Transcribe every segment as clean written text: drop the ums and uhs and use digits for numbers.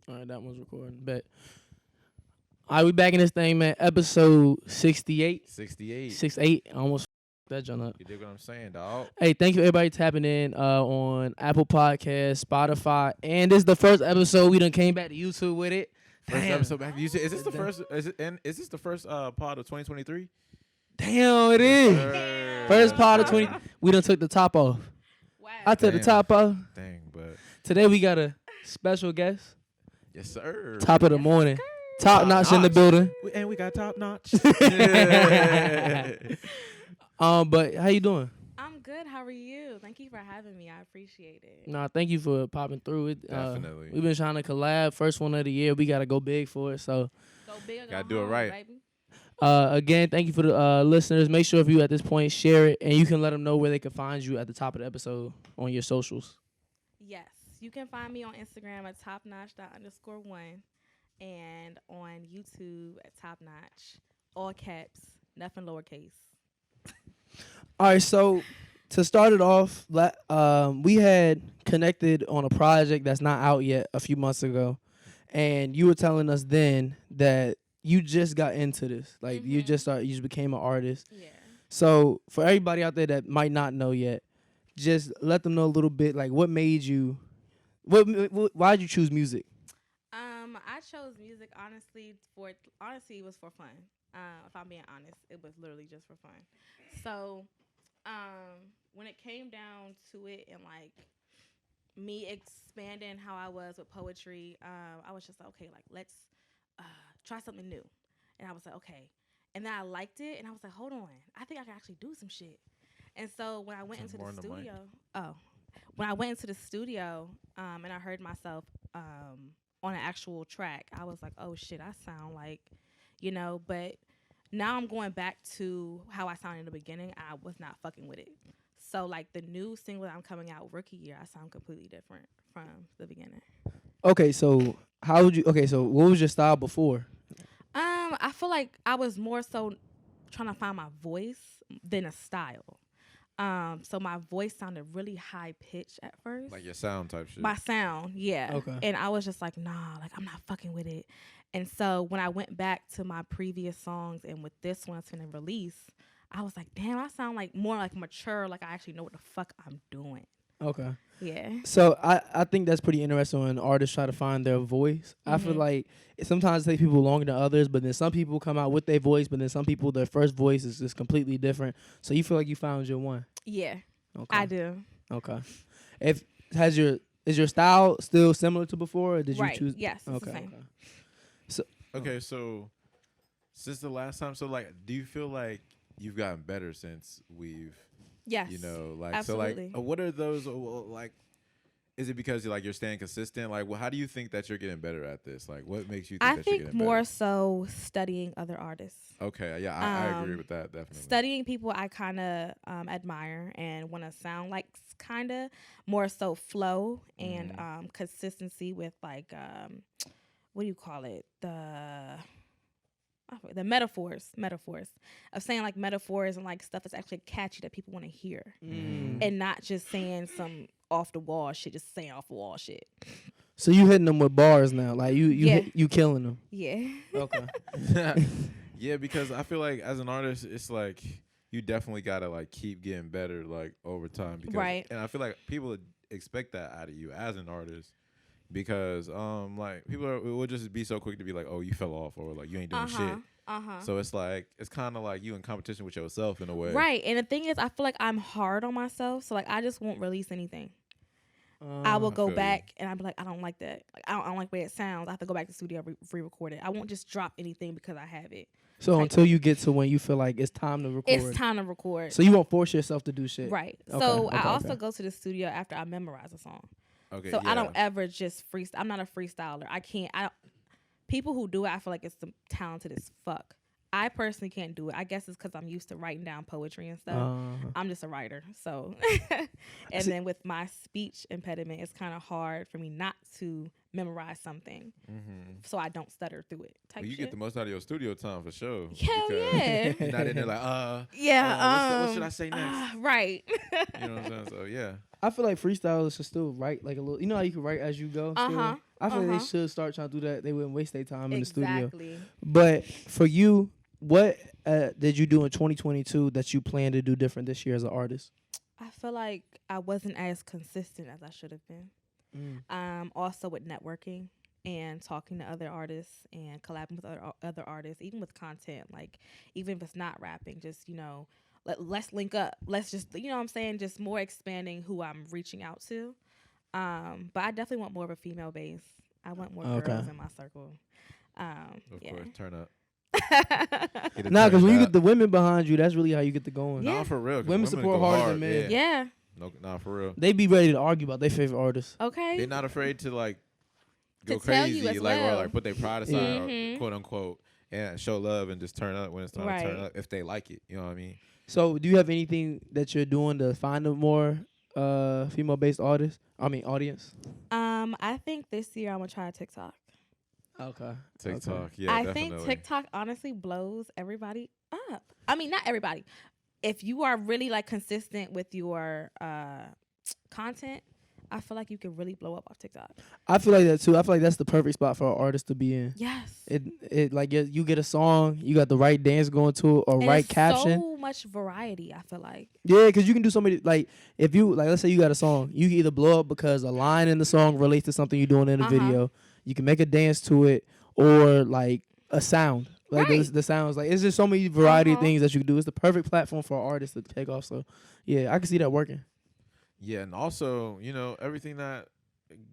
All right, that one's recording. Bet. All right, we back in this thing, man. Episode 68. 68. 68. I almost that joint up. You dig what I'm saying, dog? Hey, thank you everybody tapping in on Apple Podcasts, Spotify, and this is the first episode we done came back to YouTube with it. First Damn. episode back. You said, is this the first? Is this the first pod of 2023? Damn, it is. First pod of 20. We done took the top off. Wow. I took the top off. Dang, but Today we got a special guest. yes, sir. Top of the morning. Top-notch in the building. And we got Topnotch. But how you doing? I'm good. How are you? Thank you for having me. I appreciate it. Nah, thank you for popping through it. Definitely. We've been trying to collab. First one of the year. We got to go big for it. So, Go big or go Gotta do it home, right. baby. again, thank you for the listeners. Make sure if you at this point, share it. And you can let them know where they can find you at the top of the episode on your socials. Yes. You can find me on Instagram at topnotch_1 and on YouTube at topnotch. All caps, nothing lowercase. All right, so to start it off, we had connected on a project that's not out yet a few months ago. And you were telling us then that you just got into this. Like, you just became an artist. Yeah. So for everybody out there that might not know yet, just let them know a little bit, like, what made you, why did you choose music? I chose music honestly it was for fun. If I'm being honest, it was literally just for fun. So, when it came down to it and like me expanding how I was with poetry, I was just like, okay, like let's try something new. And I was like, okay. And then I liked it, and I was like, hold on, I think I can actually do some shit. And so when I went into the studio, when I went into the studio, and I heard myself on an actual track, I was like, oh shit, I sound like, but now I'm going back to how I sounded in the beginning. I was not fucking with it. So like the new single that I'm coming out rookie year, I sound completely different from the beginning. Okay, so what was your style before? I feel like I was more so trying to find my voice than a style. So my voice sounded really high pitched at first. Like your sound type shit. My sound, yeah. Okay. And I was just like, nah, like I'm not fucking with it. And so when I went back to my previous songs and with this one it's gonna release, I was like, damn, I sound like more like mature, like I actually know what the fuck I'm doing. Okay. Yeah. So I think that's pretty interesting when artists try to find their voice. I feel like sometimes it takes people longer than others, but then some people come out with their voice, but then some people, their first voice is just completely different. So you feel like you found your one? Yeah. Okay. I do. Okay. Is your style still similar to before, or did you choose? Yes. It's Okay. the same. Okay, so since the last time, so like, do you feel like you've gotten better since we've, Yes. like, absolutely. so like, what are those, like, is it because you're staying consistent? Like, well, how do you think that you're getting better at this? Like, what makes you think I that you're think getting more better? so studying other artists. Okay, yeah, I agree with that, definitely. Studying people I kind of admire and want to sound like, kind of more so flow and consistency with like what do you call it, the metaphors of saying like metaphors and like stuff that's actually catchy that people want to hear, and not just saying some off the wall shit, just saying off the wall shit. So you hitting them with bars now, like you killing them. Yeah. Okay. Yeah, because I feel like as an artist, it's like you definitely gotta like keep getting better like over time. Because, Right. And I feel like people expect that out of you as an artist, because like people will just be so quick to be like, oh, you fell off, or like you ain't doing shit. So it's like it's kind of like you in competition with yourself in a way. Right. And the thing is, I feel like I'm hard on myself, so like I just won't release anything. I will go feel back and I'll be like, I don't like that. Like I don't like the way it sounds. I have to go back to the studio, re-record it. I won't just drop anything because I have it. So until you get to when you feel like it's time to record. It's time to record. So you won't force yourself to do shit. Right. Okay, So okay, I also okay. go to the studio after I memorize a song. Okay. So yeah. I don't ever just freestyle. I'm not a freestyler. I don't. People who do it, I feel like it's talented as fuck. I personally can't do it. I guess it's because I'm used to writing down poetry and stuff. I'm just a writer. So, and then with my speech impediment, it's kind of hard for me not to memorize something, so I don't stutter through it. Type Well, you shit. get the most out of your studio time for sure. Hell because yeah. You're not in there like, what should I say next? Right. You know what I'm saying? So yeah. I feel like freestylers should still write like a little. You know how you can write as you go. Still? I feel like they should start trying to do that. They wouldn't waste their time in the studio. Exactly. But for you, what did you do in 2022 that you plan to do different this year as an artist? I feel like I wasn't as consistent as I should have been. Also with networking and talking to other artists and collabing with other artists, even with content, like even if it's not rapping, just let's link up. Let's just what I'm saying, just more expanding who I'm reaching out to. But I definitely want more of a female base. I want more girls in my circle. Of course, turn up. Nah, because when you get the women behind you, that's really how you get the going. Yeah. Nah, for real. Women support harder than men. Yeah. No, nah, for real. They be ready to argue about their favorite artists. Okay. They're not afraid to like go To tell crazy, you as like well. or like put their pride aside, or quote unquote, and show love and just turn up when it's time to turn up if they like it. You know what I mean? So, do you have anything that you're doing to find a more female-based audience? I think this year I'm gonna try TikTok. Okay. TikTok, yeah, I definitely. think TikTok honestly blows everybody up. I mean, not everybody. If you are really like consistent with your content, I feel like you can really blow up off TikTok. I feel like that too. I feel like that's the perfect spot for an artist to be in. Yes. It like you get a song, you got the right dance going to it, or and right it's caption. So much variety. I feel like. Yeah, because you can do so many. Like if you let's say you got a song, you can either blow up because a line in the song relates to something you're doing in the video. You can make a dance to it, or like a sound. Like the sounds, like it's just so many variety of things that you can do. It's the perfect platform for an artist to take off. So, yeah, I can see that working. Yeah, and also, everything that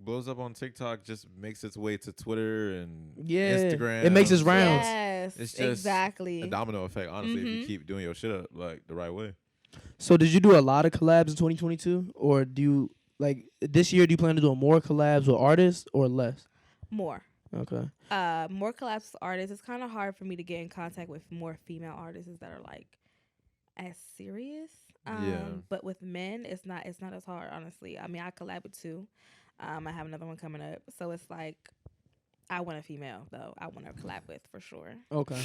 blows up on TikTok just makes its way to Twitter and Instagram. It makes its rounds. Yes, it's just exactly a domino effect. Honestly, if you keep doing your shit up like the right way. So, did you do a lot of collabs in 2022, or do you like this year? Do you plan to do more collabs with artists or less? More. Okay. More collabs with artists. It's kind of hard for me to get in contact with more female artists that are like as serious. But with men, it's not as hard, honestly. I mean, I collab with 2. I have another one coming up. So it's like I want a female though. I want to collab with for sure. Okay.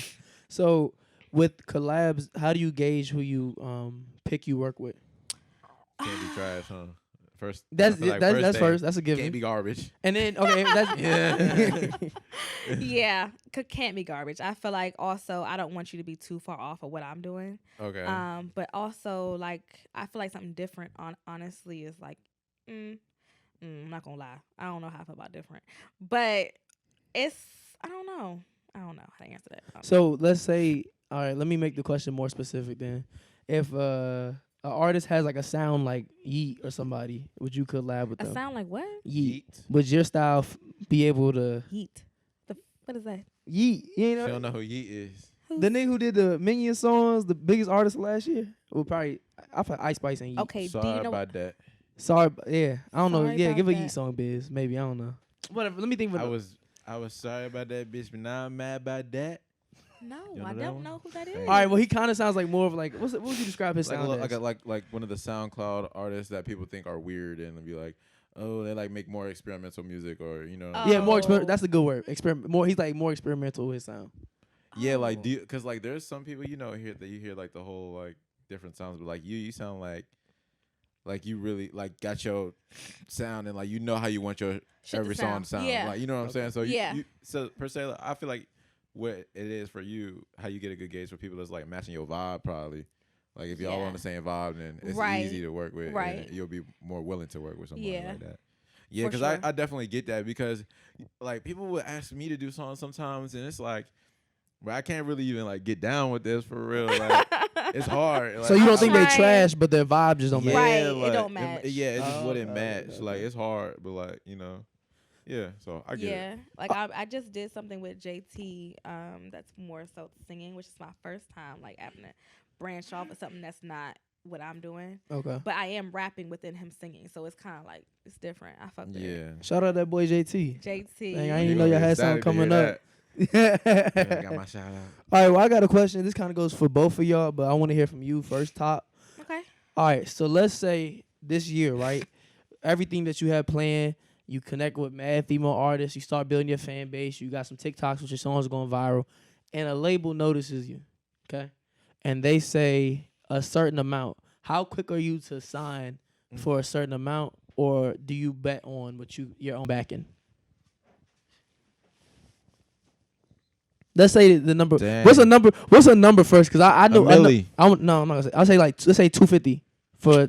So with collabs, how do you gauge who you pick you work with? Can't be trash, huh? First, that's first. That's a given. Can't be garbage. And then that's yeah, can't be garbage. I feel like also I don't want you to be too far off of what I'm doing. Okay. But also like I feel like something different. Honestly, is like, I'm not gonna lie. I don't know how I feel about different, but it's I don't know how to answer that. So let's say, all right. Let me make the question more specific. Then, if an artist has like a sound like Yeet or somebody, would you collab with them? A sound like what? Yeet. Would your style be able to? Yeet. What is that? Yeet. You know? She don't know who Yeet is. The nigga who did the Minion songs, the biggest artist last year. Well, probably I put Ice Spice and Yeet. Okay. Sorry do you know about that. Sorry, yeah. I don't know. Yeah, give a that. Yeet song, biz. Maybe I don't know. Whatever. Let me think. I was sorry about that, bitch, but now I'm mad about that. No, I don't know who that is. All right, well, he kind of sounds like more of like what would you describe his sound as? Like one of the SoundCloud artists that people think are weird and be like, oh, they like make more experimental music or Yeah, more that's a good word. Experiment more. He's like more experimental with his sound. Yeah, like because like there's some people here that you hear like the whole like different sounds, but like you sound like you really like got your sound and like how you want your every song to sound. Yeah. Like you know what I'm saying. So yeah. So per se, like, I feel like what it is for you, how you get a good gauge for people is like matching your vibe probably. Like if y'all on the same vibe, then it's easy to work with. Right. And you'll be more willing to work with somebody like that. Yeah, for because sure. I definitely get that because like people would ask me to do songs sometimes, and it's like, bro, I can't really even like get down with this for real. Like it's hard. Like, so you don't think they trash, but their vibe just don't match. Right, like, it don't match. it just wouldn't match. Like it's hard, but like yeah. So I get it. Yeah, like I just did something with JT. That's more so singing, which is my first time like having to branch off of something that's not what I'm doing. Okay. But I am rapping within him singing, so it's kind of like it's different. I fuck with it. Shout out that boy JT. JT. Dang, I didn't know y'all had something coming up. Got my shout out. All right, well, I got a question. This kind of goes for both of y'all, but I want to hear from you first, Top. Okay. All right, so let's say this year, right? Everything that you had planned, You connect with mad female artists. You start building your fan base. You got some TikToks with your songs going viral. And a label notices you, okay? And they say a certain amount. How quick are you to sign for a certain amount, or do you bet on what your own backing? Let's say the number. Dang. What's a number? What's a number first? Because I know. A milli. No, I'm not gonna say. I'll say like let's say 250 for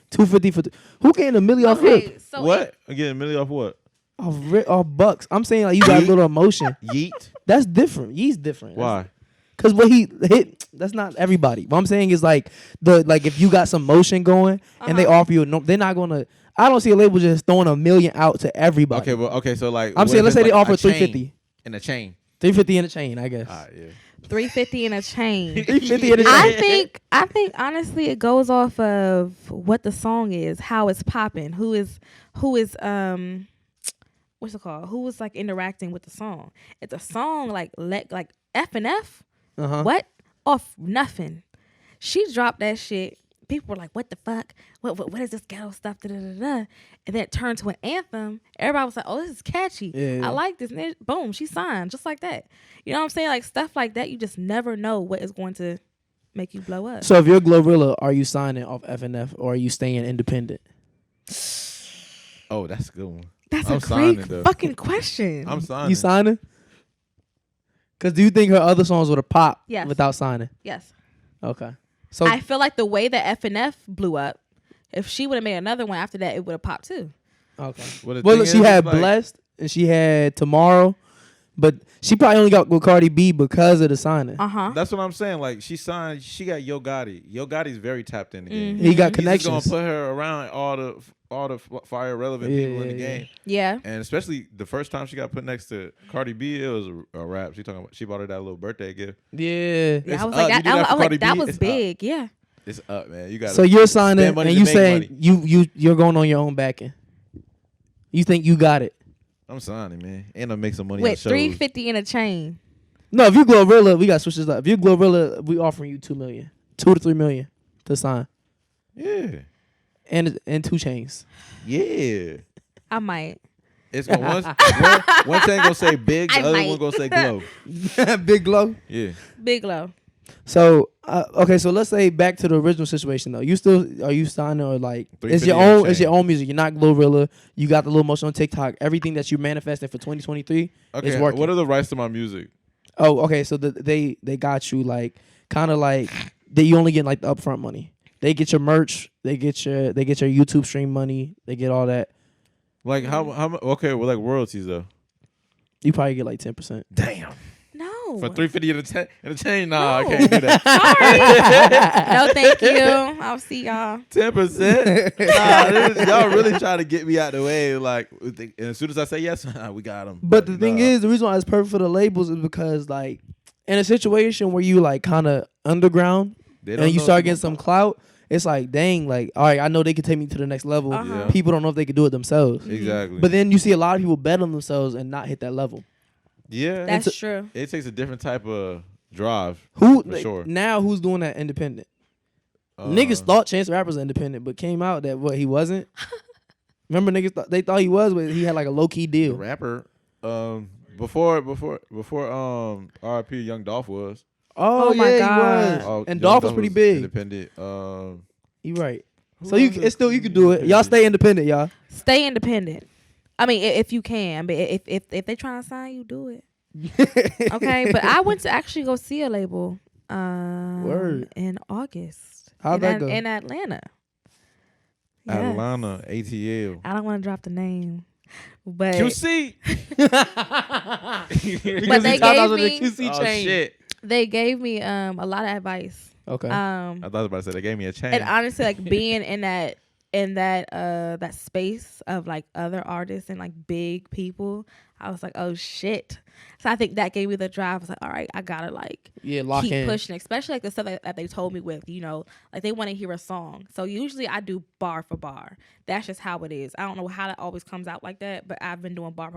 250 for. Who getting a milli off rip? So What? Again, $1 million off what? Off bucks. I'm saying like you got a little emotion. Yeet. That's different. He's different. Why? Because what he hit, that's not everybody. What I'm saying is like if you got some motion going and they offer you, they're not gonna. I don't see a label just throwing $1 million out to everybody. Okay, well, okay, so like I'm saying let's say they offer a chain 350. in a chain. 350 in a chain, I guess. Yeah. 350 in a chain. 350 in a chain. I think honestly it goes off of what the song is, how it's popping, who is what's it called? Who is like interacting with the song. It's a song like F and F. What? Off nothing. She dropped that shit. People were like, what the fuck? What is this ghetto stuff? Da, da, da, da. And then it turned to an anthem. Everybody was like, oh, this is catchy. Yeah. I like this. And then, boom, she signed just like that. You know what I'm saying? Like stuff like that, you just never know what is going to make you blow up. So if you're GLO RILLA, are you signing off FNF or are you staying independent? Oh, that's a good one. That's I'm a signing, great though. fucking question. I'm signing. You signing? Because do you think her other songs would have popped Yes. without signing? Yes. Okay. So I feel like the way that FNF blew up, if she would have made another one after that, it would have popped too. okay. Well, the Well, thing she is, had like, Blessed and she had Tomorrow, but she probably only got with Cardi B because of the signing. That's what I'm saying. Like she signed, she got Yo Gotti. Yo Gotti's very tapped in the game. He got He's connections. just gonna put her around all the fire relevant people in the game. Yeah. And especially the first time she got put next to Cardi B, it was a rap. She bought her that little birthday gift. Yeah. Yeah, I was up. like, You do that for Cardi that B, was it's big. Yeah. It's up, man. You got. So you're signing spend money and to you make saying money. you're going on your own backing. You think you got it? I'm signing, man. And I'll make some money on With shows. 350 in a chain. No, if you GLO RILLA, we got to switch this up. If you GLO RILLA, we offering you $2 million, $2 to $3 million to sign, Yeah. and 2 chains. Yeah. I might. It's gonna one chain gonna say big, the I other might. one gonna say glow. Big GLO. Yeah. Big low. So okay, so let's say back to the original situation though. Are you signing or like it's 350 your on own? chain. It's your own music. You're not GLO RILLA. You got the little motion on TikTok. Everything that you manifested for 2023 Okay. is working. What are the rights to my music? Oh, okay. So they got you like kind of like you only get like the upfront money. They get your merch. They get your YouTube stream money. They get all that. Like how okay, well like royalties though. You probably get like 10%. Damn. No. For 350 in the chain? Nah, I No. can't do that. Sorry. No, thank you. I'll see y'all. 10%? Nah, y'all really trying to get me out the way. Like, and as soon as I say yes, we got them. But the thing is, the reason why it's perfect for the labels is because like in a situation where you like kind of underground and you start getting some clout, it's like, dang, like, all right, I know they could take me to the next level. Uh-huh. People don't know if they could do it themselves. Exactly. But then you see a lot of people bet on themselves and not hit that level. yeah, That's true. it takes a different type of drive. Who For sure. now? Who's doing that independent? Uh, Niggas thought Chance the Rapper was independent, but came out that he wasn't. Remember, niggas they thought he was, but he had like a low key the deal. rapper. Before RIP Young Dolph was. Oh my God. he was. And Young Dolph was pretty big. Independent. You right. Who So you else you is could do it. Y'all independent? stay independent, y'all. Stay independent. I mean, if you can, but if they trying to sign you, do it. Okay, but I went to actually go see a label Word. in August. How'd that go? In Atlanta. Yes. Atlanta, ATL. I don't want to drop the name, but QC. But they gave me- Oh shit. they gave me a lot of advice. Okay. I thought I was about to say they gave me a chain. And honestly, like being in that space of like other artists and like big people, I was like, oh shit. So I think that gave me the drive. I was like, all right, I gotta like Lock keep in. pushing, especially like the stuff that they told me with, like they want to hear a song. So usually I do bar for bar. That's just how it is. I don't know how that always comes out like that, but I've been doing bar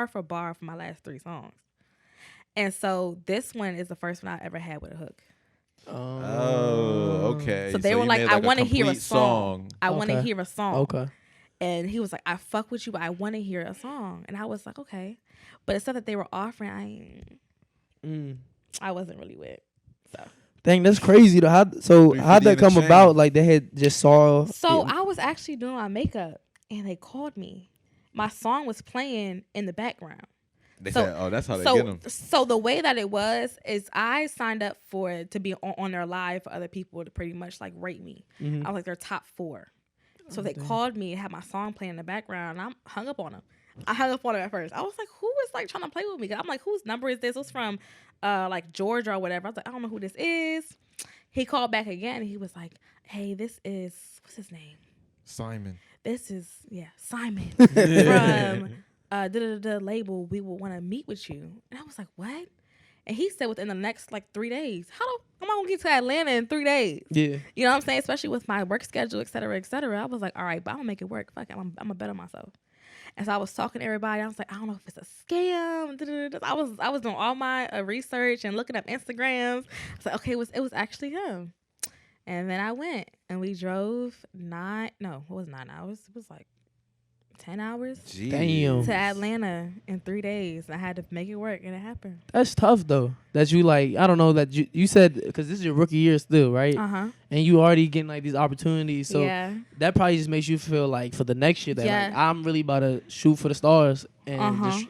for bar for my last 3 songs. And so this one is the first one I ever had with a hook. Oh, okay. So they were you like, made I a want to hear a complete song. I want to Okay. hear a song. Okay. And he was like, I fuck with you, but I want to hear a song. And I was like, okay. But the stuff that they were offering, I wasn't really with. So. Dang, that's crazy though. How'd that come about? Like they had just saw. So I was actually doing my makeup, and they called me. My song was playing in the background. They said, "Oh, that's how they get them." So the way that it was is I signed up to be on their live for other people to pretty much like rate me. I was like their top 4. So they called me and had my song playing in the background, and I hung up on them. I hung up on him at first. I was like, who is like trying to play with me? I'm like, whose number is this? It was from like Georgia or whatever. I was like, I don't know who this is. He called back again, and he was like, hey, this is, what's his name? Simon. This is, Simon from the label. We will want to meet with you. And I was like, what? And he said within the next like 3 days. How am I going to get to Atlanta in 3 days? Yeah. You know what I'm saying? Especially with my work schedule, et cetera, et cetera. I was like, all right, but I'm going to make it work. Fuck it. I'm going to bet on myself. And so I was talking to everybody. I was like, I don't know if it's a scam. I was doing all my research and looking up Instagrams. I was like, okay, it was actually him. And then I went and we drove 9 hours. It was like 10 hours. Damn. To Atlanta in 3 days. I had to make it work, and it happened. That's tough though. That you like, I don't know, that you said, because this is your rookie year still, right? And you already getting like these opportunities. So that probably just makes you feel like for the next year that like, I'm really about to shoot for the stars. And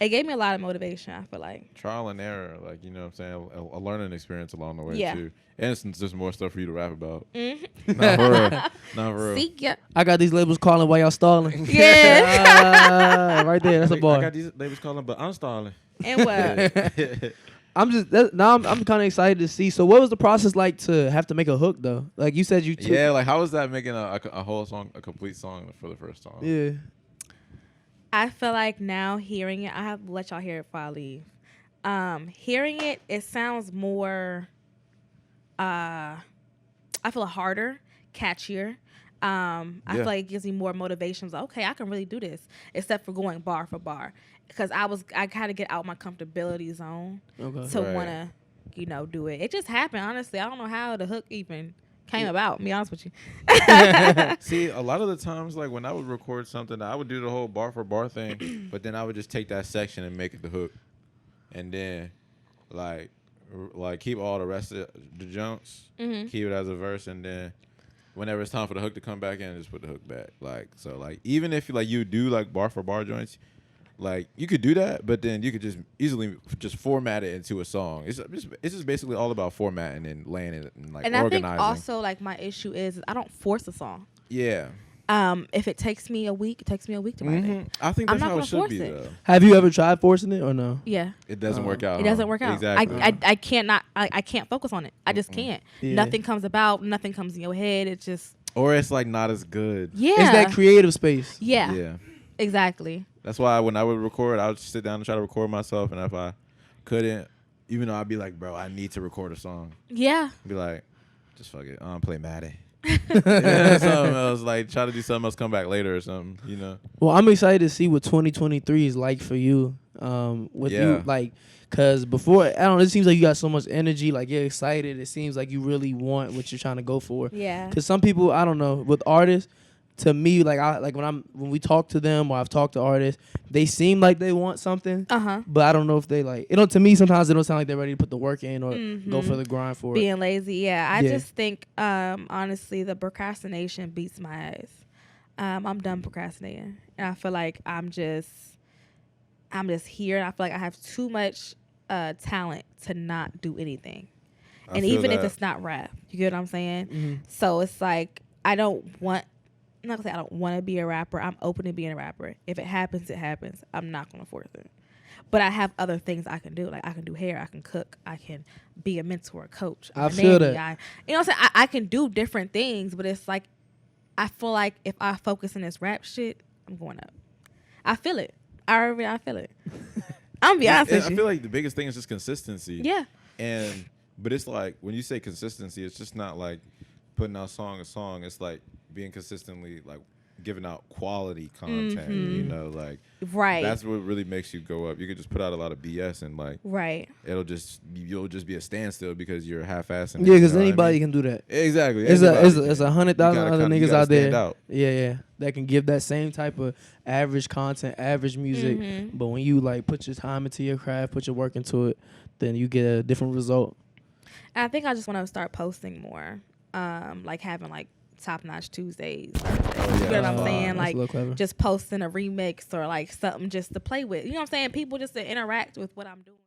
it gave me a lot of motivation, I feel like. Trial and error, like, you know what I'm saying? A learning experience along the way, too. And it's just more stuff for you to rap about. Not for real. Not for real. See, I got these labels calling while y'all stalling. Yeah. Right there, that's a bar. I got these labels calling, but I'm stalling. And what? I'm kind of excited to see. So what was the process like to have to make a hook, though? Like you said you took. Yeah, like how was that making a whole song, a complete song for the first time? Yeah. I feel like now hearing it, I have to let y'all hear it before I leave. Hearing it, it sounds more, I feel harder, catchier. I feel like it gives me more motivation. Like, okay, I can really do this, except for going bar for bar. Because I had to get out my comfortability zone to want to, do it. It just happened, honestly. I don't know how the hook even came about, to be honest with you. See, a lot of the times, like when I would record something, I would do the whole bar for bar thing, but then I would just take that section and make it the hook, and then like keep all the rest of the jumps, keep it as a verse, and then whenever it's time for the hook to come back in, just put the hook back. Like so, like even if like you do like bar for bar joints, like you could do that, but then you could just easily just format it into a song. It's just basically all about formatting and laying it and like and organizing. I think also like my issue is I don't force a song. Yeah. If it takes me a week, it takes me a week to write it. I think that's how it should be, though. Have you ever tried forcing it or no? Yeah. It doesn't work out. It doesn't work out. Exactly. I can't focus on it. I just can't. Yeah. Nothing comes about. Nothing comes in your head. It's just. Or it's like not as good. Yeah. It's that creative space. Yeah. Yeah. Exactly. That's why when I would record, I would sit down and try to record myself, and if I couldn't, even though I'd be like, bro, I need to record a song. Yeah. I'd be like, just fuck it. Play Maddie. Something else, like try to do something else, come back later or something, Well, I'm excited to see what 2023 is like for you. You, like, cause before, I don't know, it seems like you got so much energy, like you're excited. It seems like you really want what you're trying to go for. Yeah. Cause some people, I don't know, with artists, to me, like when we talk to them or I've talked to artists, they seem like they want something. But I don't know if they like. To me, sometimes they don't sound like they're ready to put the work in or go for the grind for being lazy. Yeah, I just think honestly, the procrastination beats my ass. I'm done procrastinating, and I feel like I'm just here. And I feel like I have too much talent to not do anything, and even if it's not rap, you get what I'm saying. So it's like I'm not gonna say I don't want to be a rapper. I'm open to being a rapper. If it happens, it happens. I'm not gonna force it. But I have other things I can do. Like I can do hair, I can cook, I can be a mentor, a coach. I feel that. You know what I'm saying? I can do different things, but it's like I feel like if I focus on this rap shit, I'm going up. I feel it. I feel it. I'm be honest with you. I feel like the biggest thing is just consistency. Yeah. But it's like when you say consistency, it's just not like putting out song. It's like being consistently like giving out quality content. You know, like that's what really makes you go up. You could just put out a lot of BS and like you'll just be a standstill because you're half-assing. Yeah, because anybody can do that. Exactly. It's 100,000 other niggas out there. Yeah, that can give that same type of average content, average music. But when you like put your time into your craft, put your work into it, then you get a different result. I think I just want to start posting more, like having like Topnotch Tuesdays. You know what I'm saying? Like just posting a remix or like something just to play with. You know what I'm saying? People just to interact with what I'm doing.